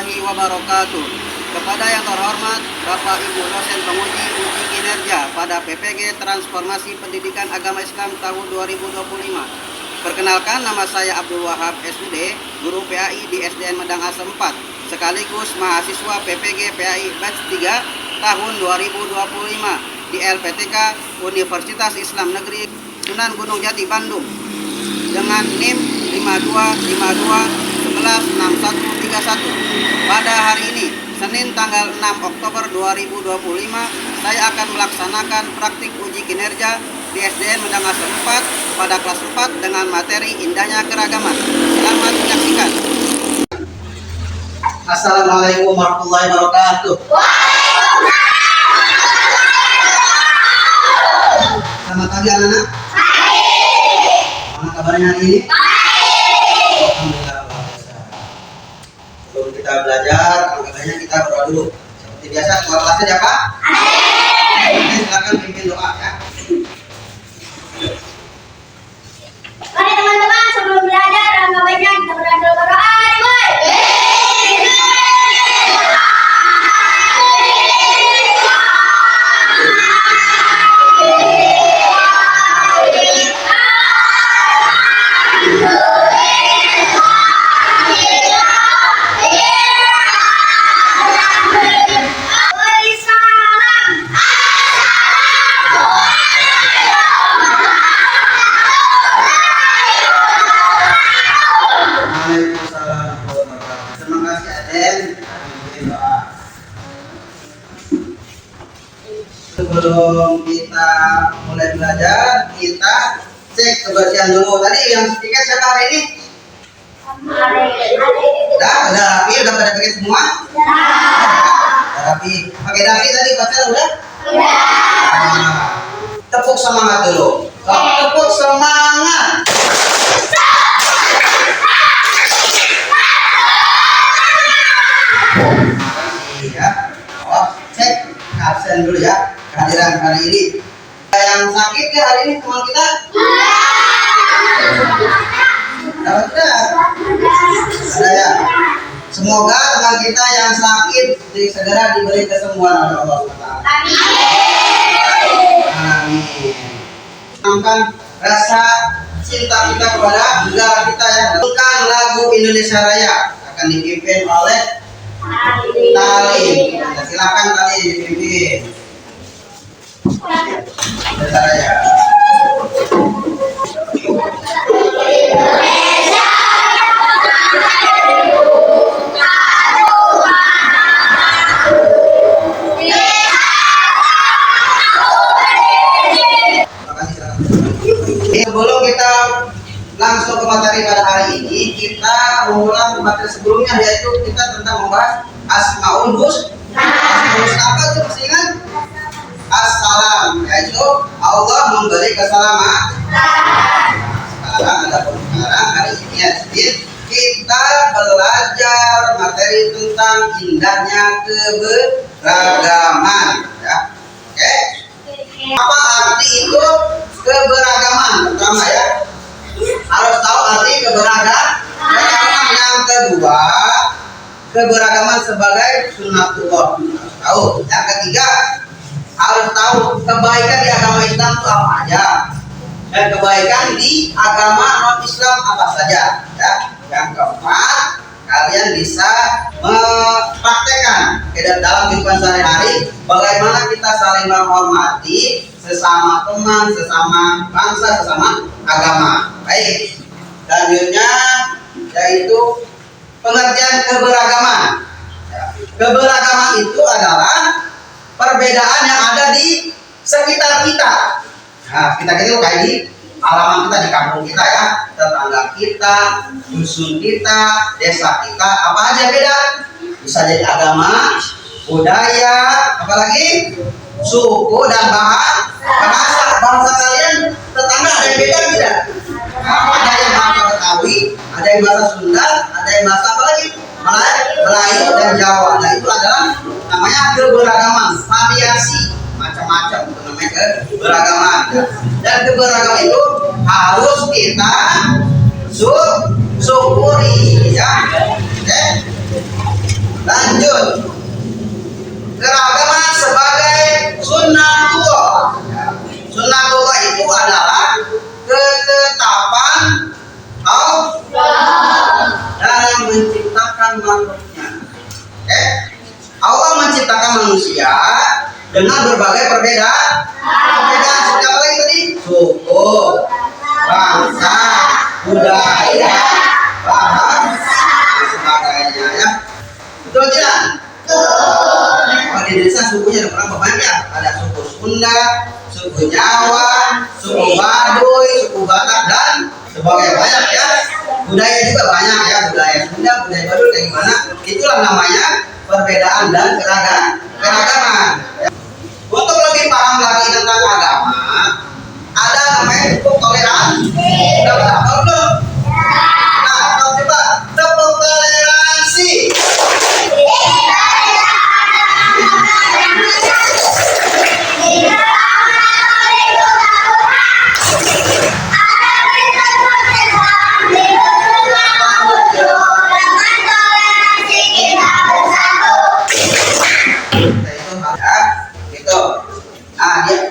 warahmatullahi wabarakatuh. Kepada yang terhormat Bapak Ibu dosen penguji uji kinerja pada PPG Transformasi Pendidikan Agama Islam tahun 2025. Perkenalkan, nama saya Abdul Wahab SUD, guru PAI di SDN Medang Asem 4, sekaligus mahasiswa PPG PAI batch 3 tahun 2025 di LPTK Universitas Islam Negeri Sunan Gunung Jati, Bandung, dengan NIM 5252116131. Pada hari ini, Senin tanggal 6 Oktober 2025, saya akan melaksanakan praktik uji kinerja di SDN Medang Asem 4 pada kelas 4 dengan materi indahnya keragaman. Selamat menyaksikan. Assalamualaikum warahmatullahi wabarakatuh. Selamat pagi anak-anak. Mana kabarnya hari ini? Alhamdulillah luar biasa. Sebelum kita belajar, alhamdulillahnya kita berdoa dulu. Seperti biasa, ketua kelasnya siapa? Silakan pimpin doa ya. Mari teman-teman, sebelum belajar, alangkah baiknya kita berdoa. Sebelum kita mulai belajar, kita cek kebersihan dulu. Tadi yang tiket siapa hari ini? Udah rapi, udah pada pakai semua? Udah rapi. Pakai dasi tadi pacar udah? Nah, tepuk semangat dulu. Tepuk semangat. Ya. Oh, cek absen dulu ya. Kehadiran hari ini. Yang sakit ya hari ini teman kita? Ada ya. Semoga teman kita yang sakit segera diberi kesembuhan oleh Allah SWT. Amin. Amin. Rasa cinta kita kepada negara kita ya. Bukan lagu Indonesia Raya akan dipimpin oleh Tali. Silakan Tali dipimpin. Indonesia Raya. Sebelum kita langsung ke materi pada hari ini, kita mengulang materi sebelumnya, yaitu kita tentang membahas Asmaul Husna. Apa itu masih ingat? Assalam, yaitu Allah memberi keselamatan. Sekarang hari ini ya, kita belajar materi tentang indahnya keberagaman ya. Oke? Apa arti itu keberagaman? Pertama ya, harus tahu arti keberagaman. Yang kedua, keberagaman sebagai sunnatullah. Tahu. Yang ketiga, harus tahu kebaikan di agama Islam itu apa aja, dan kebaikan di agama non Islam apa saja ya. Yang keempat, kalian bisa mempraktekkan dalam kehidupan sehari-hari bagaimana kita saling menghormati sesama teman, sesama bangsa, sesama agama. Baik, selanjutnya yaitu pengertian keberagaman. Keberagaman itu adalah perbedaan yang ada di sekitar kita. Nah, kita gitu kayak di halaman kita, di kampung kita ya, tetangga kita, dusun kita, desa kita, apa aja beda? Bisa jadi agama, budaya, apalagi suku dan bahasa. Bahasa kalian tetangga ada yang beda tidak? Ada yang bahasa Betawi, ada yang bahasa Sunda, ada yang bahasa apa lagi? Melayu dan Jawa. Nah, itu adalah namanya keberagaman, variasi macam-macam, itu namanya keberagaman. Dan keberagaman itu harus kita syukuri ya. Oke. Lanjut. Keragaman sebagai sunnatullah. Sunnatullah itu adalah ketetapan Allah dalam menciptakan makhluknya. Oke? Allah menciptakan manusia dengan berbagai perbedaan. Seperti apa lagi tadi? Suku, bangsa, budaya, bahasa, dan sebagainya ya. Betul tidak? Kalau di desa sukunya ada berapa banyak? Ada suku Sunda, suku Jawa, suku Baduy, suku Batak dan sebagainya, banyak ya. Budaya juga banyak ya, budaya Sunda, budaya Baduy kayak gimana? Itulah namanya perbedaan dan keragaman. Ya. Untuk lebih paham lagi tentang agama, ada namanya tepuk toleransi. Udah tahu belum? Nah, coba tepuk toleransi.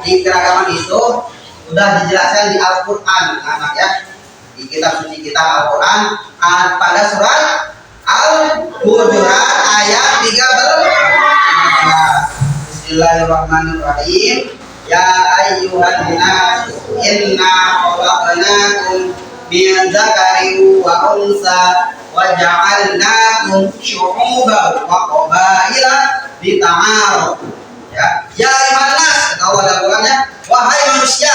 Di keragaman itu sudah dijelaskan di Al-Quran, anak ya, di kitab suci kita Al-Quran pada surat Al-Hujurat ayat 13. Bismillahirrahmanirrahim. Ya ayyuhan nas inna khalaqnakum min dzakarin wa unsa wa ja'alnakum syu'uban wa qabaila lita'arafu. Ya ayuhan nas, kata Allah dalam Al-Qur'annya, wahai manusia,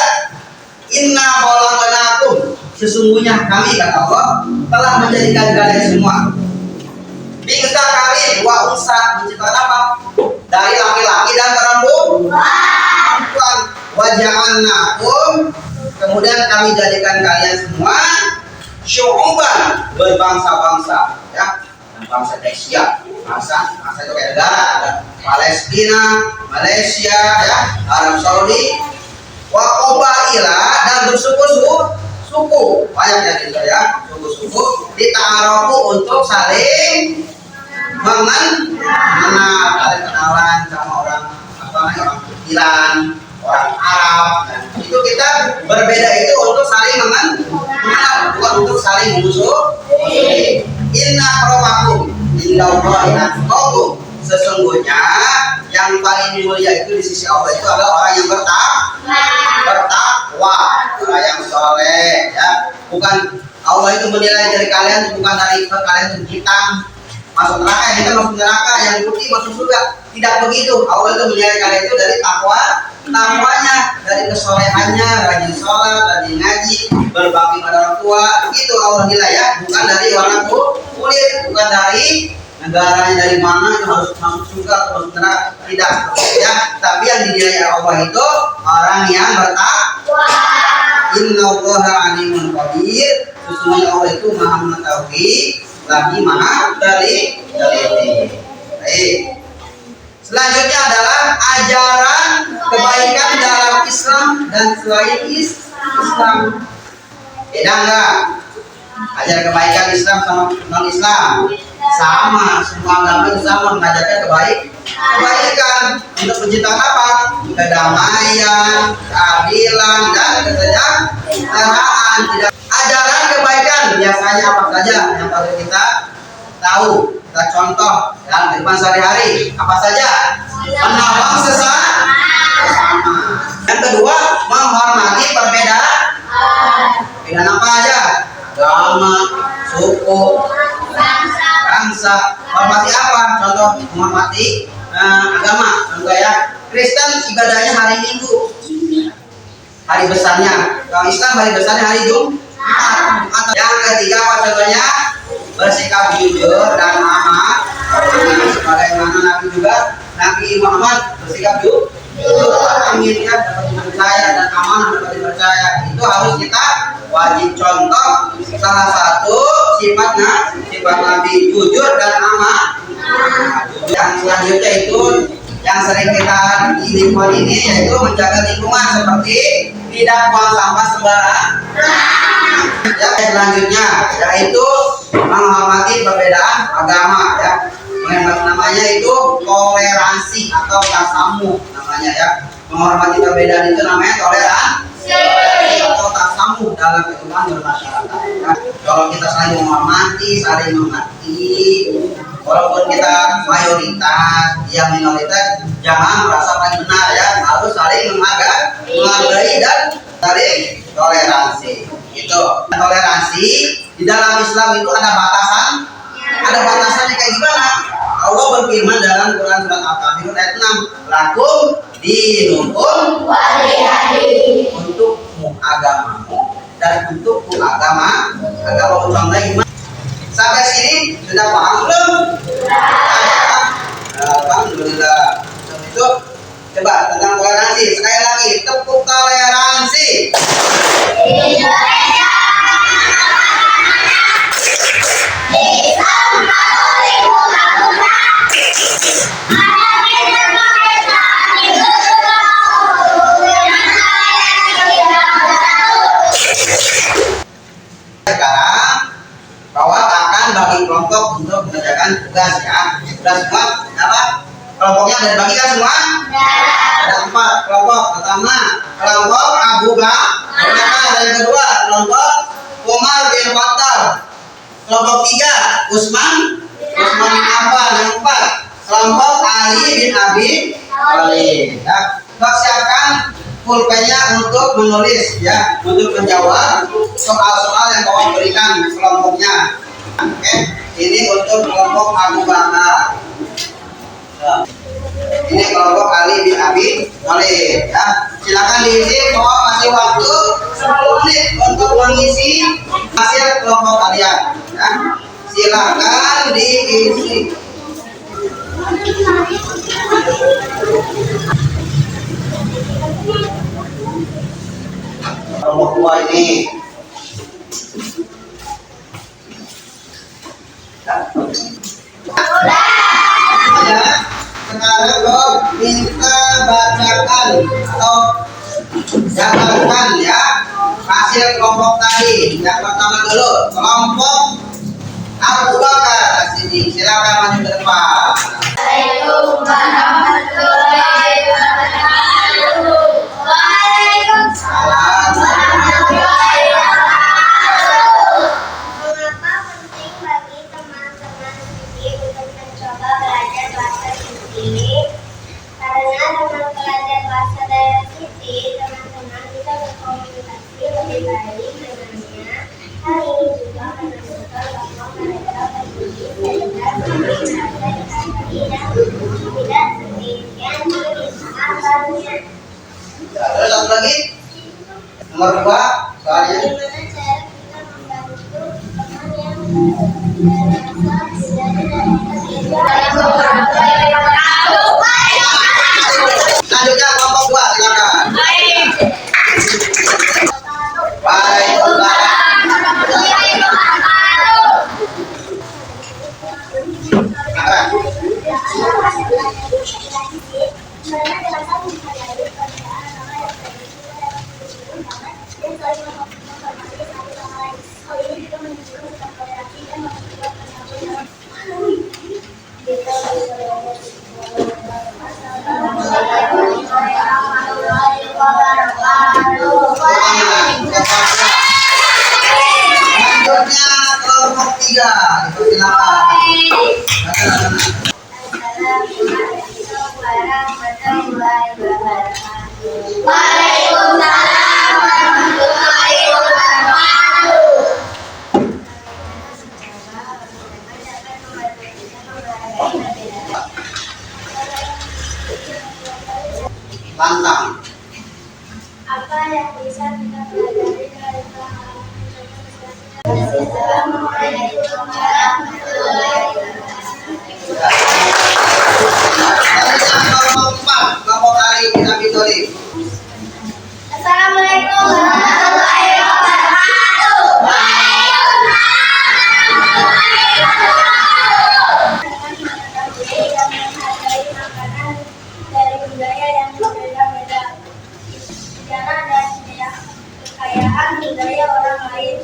inna khalaqnakum, sesungguhnya kami, kata Allah, telah menjadikan kalian semua min dzakarin wa unsa, menciptakan apa? Dari laki-laki dan perempuan. Wa ja'alnakum, kemudian kami jadikan kalian semua syu'uban, berbangsa-bangsa ya. Bangsa Asia, bangsa itu kayak negara, ada Palestina, Malaysia, ya, Arab Saudi, wa qabaila, dan bersuku-suku, banyak ya gitu ya, suku-suku, dita'arafu untuk saling mengenal, saling kenalan sama orang kecilan, orang Arab. Nah, itu kita berbeda itu untuk saling mengenal, bukan untuk saling musuhi. Inna akramakum indallahi atqakum, sesungguhnya yang paling mulia itu di sisi Allah itu adalah orang yang bertakwa, orang yang soleh ya. Bukan Allah itu menilai dari kalian, bukan dari kalian itu hitam masuk neraka, yang hitam masuk neraka, yang putih masuk surga. Tidak begitu. Allah itu menilai kalian itu dari takwanya, dari kesolehannya, rajin sholat, rajin ngaji, berbakti pada orang tua. Itu Allah nilai ya, bukan dari warna kulit, bukan dari negaranya dari mana itu harus masuk surga atau masuk neraka. Tidak ya. Tapi yang dinilai Allah itu orang yang bertakwa. Innallaha alimun qadir, sesungguhnya Allah itu maha mengetahui lagi maha teliti. Baik. Selanjutnya adalah ajaran kebaikan dalam Islam dan selain Islam. Beda enggak? Ajaran kebaikan Islam sama non-Islam sama, semua agama itu sama, mengajarkan kebaikan untuk menciptakan apa? Kedamaian, keadilan, dan kesejahteraan. Ajaran kebaikan biasanya apa saja yang perlu kita tahu? Kita contoh dalam kehidupan sehari-hari apa saja? Menolong sesama. Yang kedua, menghormati perbedaan. Perbedaan apa aja? Agama, suku, bangsa. Hormati apa? Contoh menghormati agama. Contoh ya, Kristen ibadahnya hari Minggu, hari besarnya. Kalau Islam hari besarnya hari Jumat. Yang ketiga apa contohnya? Bersikap jujur dan amanah, sebagaimana Nabi juga, Nabi Muhammad bersikap jujur, amin ya, dapat dipercaya, dan amanah dapat dipercaya. Itu harus kita wajib contoh. Salah satu sifat Nabi jujur dan amanah. Yang selanjutnya itu yang sering kita di lingkungan ini yaitu menjaga lingkungan, seperti tidak buang sampah sembarangan. Yang selanjutnya yaitu menghormati perbedaan agama ya. Namanya itu toleransi atau tasamuh namanya ya. Menghormati perbedaan itu namanya toleransi atau tasamuh dalam kehidupan bermasyarakat. Ya. Kalau kita saling menghormati, saling mengerti, walaupun kita mayoritas, dia minoritas, jangan merasa paling benar ya. Harus saling menghargai dan saling toleransi. Itu toleransi di dalam Islam itu ada batasan. Ada batasannya kayak gimana? Allah berfirman dalam Quran surat Al-Kafirun ayat 6, lakum dinukum waliyadin, untukmu agamamu dan untukku agama. Contohnya gimana? Sampai sini sudah paham belum? Alhamdulillah. Itu coba tentang toleransi. Sekali lagi, tepuk toleransi. Sekarang bahwa akan bagi kelompok untuk mengerjakan tugas ya. Sudah semua apa? Kelompoknya ada dibagi kan semua? Ada 4 kelompok. Pertama kelompok Abu Bakar, dan yang kedua kelompok Umar bin Khattab, kelompok 3 Utsman bin Affan, yang 4 kelompok Ali bin Abi Thalib. Ya. Siapkan pulpennya untuk menulis ya, untuk menjawab soal-soal yang kau berikan kelompoknya. Oke, ini untuk kelompok Abu Bakar. Ya. Ini kelompok Ali bin Abi Thalib ya. Silakan diisi, bahwa masih waktu 10 menit untuk mengisi hasil kelompok kalian ya. Silakan diisi. Kelompok 2 ini ya. Sekarang kau minta bacakan atau jabarkan ya hasil kelompok tadi. Yang pertama dulu kelompok Abu Bakar. Sini silakan maju ke depan. Assalamualaikum warahmatullahi wabarakatuh. Waalaikumsalam warahmatullahi wabarakatuh. Mengapa penting bagi teman-teman Siti untuk mencoba belajar bahasa Siti? Karena dengan belajar bahasa daerah Siti, teman-teman bisa berkomunikasi lebih baik dengannya. Hal ini juga menunjukkan bahwa mereka peduli terhadap bahasa dan tidak sendirian di lingkungan barunya. Terus satu lagi nomor 2 soalnya. Bagaimana cara kita membantu teman yang merasa Selanjutnya kelompok 2 silakan. Selanjutnya kelompok 3 dipersilakan. Waalaikumsalam warahmatullahi wabarakatuh. Lantang. Apa yang bisa kita pelajari dari pengalaman? Assalamualaikum warahmatullahi wabarakatuh. Kelompok 4 kelompok Ali bin Abi Thalib. Assalamualaikum warahmatullahi wabarakatuh. Menghargai makanan dari budaya yang berbeda-beda. Di sana ada kekayaan budaya orang lain.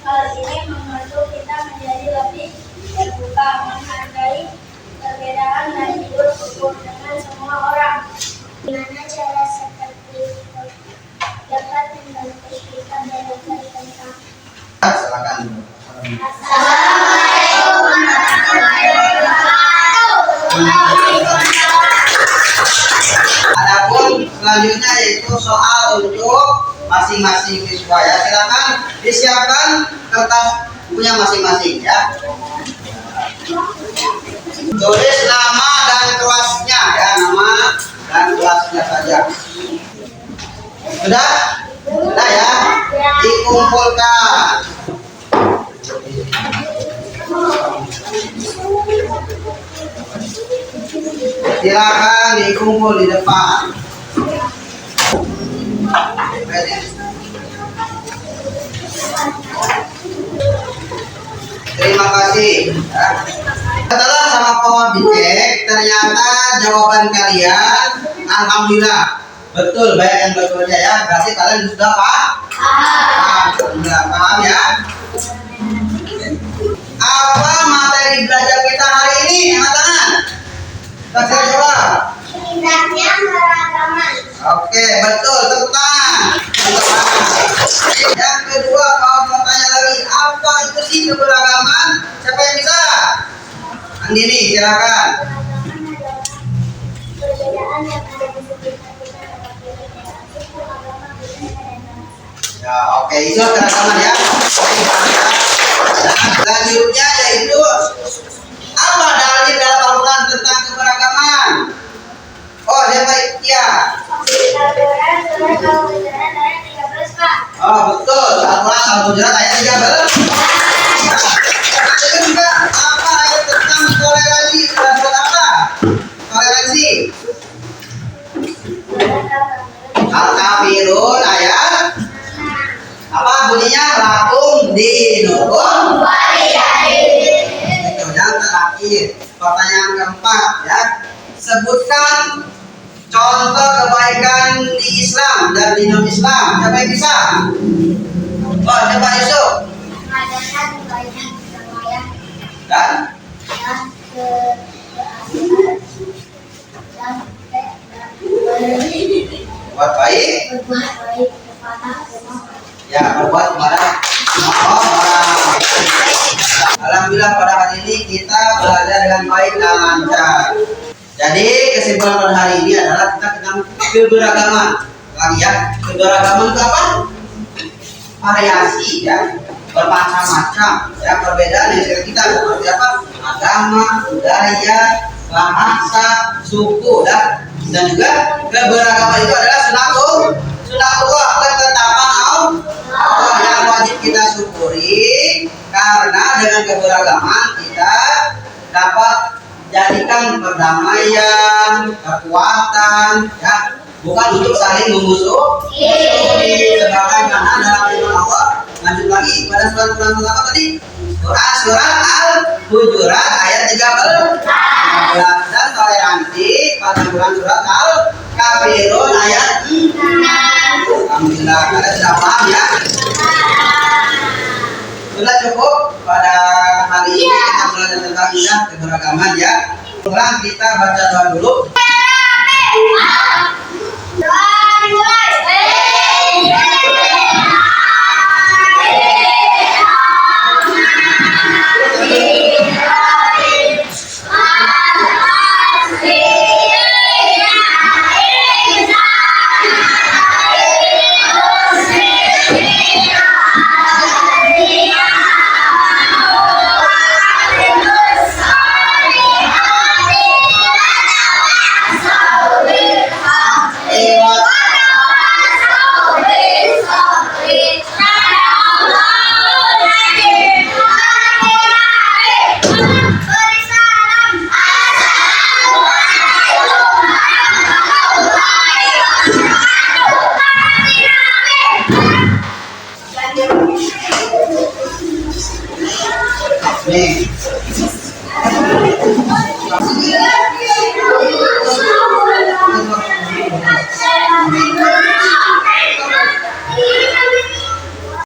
Hal ini membantu kita menjadi lebih terbuka, menghargai perbedaan dan hidup rukun dengan semua orang. Gimana cara seperti itu dapat membantu kita belajar tentang Silakan. Assalamualaikum warahmatullahi wabarakatuh. Adapun selanjutnya yaitu soal untuk masing-masing siswa ya. Silakan disiapkan kertas punya masing-masing ya. Tulis nama dan kelasnya ya, nama dan kelasnya saja. Sudah? Sudah ya? Dikumpulkan. Silakan dikumpul di depan. Terima kasih. Ya. Setelah sama pohon dicek, ternyata jawaban kalian alhamdulillah betul, banyak yang betulnya ya. Berarti kalian sudah paham. Sudah paham ya. Apa materi belajar kita hari ini? Angkat tangan. Kita jawab. Indahnya keragaman. Oke, betul. Tepuk tangan. Tepuk tangan. Yang kedua, kalau mau tanya lagi, apa itu sih keberagaman? Siapa yang bisa? Andini, silakan. Perbedaan yang ada di sekitar kita dapat berbeda suku, agama, budaya, dan bahasa. Ya, oke, itu keragaman ya. Selanjutnya yaitu apa dalil dalam Al-Quran tentang keberagaman? Oh, dia baik ya. Al-Quran surat Al-Hujurat ayat 13, Pak. Oh, betul. Al-Quran Al-Hujurat ayat 13. Itu juga apa ayat tentang toleransi? Surat apa? Toleransi. Al-Kafirun ayat apa bunyinya? Lakum dinukum waliyadin. Itu yang terakhir. Pertanyaan keempat ya. Sebutkan contoh kebaikan di Islam dan di non-Islam. Siapa yang bisa? Oh, coba Yusuf. Mengadakan banyak keramaian Dan yang keasian dan buat baik. berbuat baik kepada semua orang. Ya, berbuat kepada semua orang. Alhamdulillah pada hari ini kita belajar dengan baik dan lancar. Jadi kesimpulan pada hari ini adalah kita tentang keberagaman. Lagi ya, keberagaman itu apa? Variasi ya, bermacam-macam ya, perbedaan yang kita seperti apa? Agama, budaya, bahasa, suku dan juga keberagaman itu adalah sunatullah, ketetapan Allah yang wajib kita syukuri, karena dengan keberagaman kita dapat jadikan perdamaian, kekuatan ya, bukan untuk saling memusuhi. Sebagaimana dalam firman Allah, lanjut lagi pada surat apa tadi? Surat Al-Hujurat ayat 13. Dan toleransi pada surat Al-Kafirun ayat 6. Alhamdulillah, kalian sudah paham ya? Sudah cukup pada hari ini kita belajar tentang indah keberagaman ya. Sekarang kita baca doa dulu. Doa dimulai. Nih,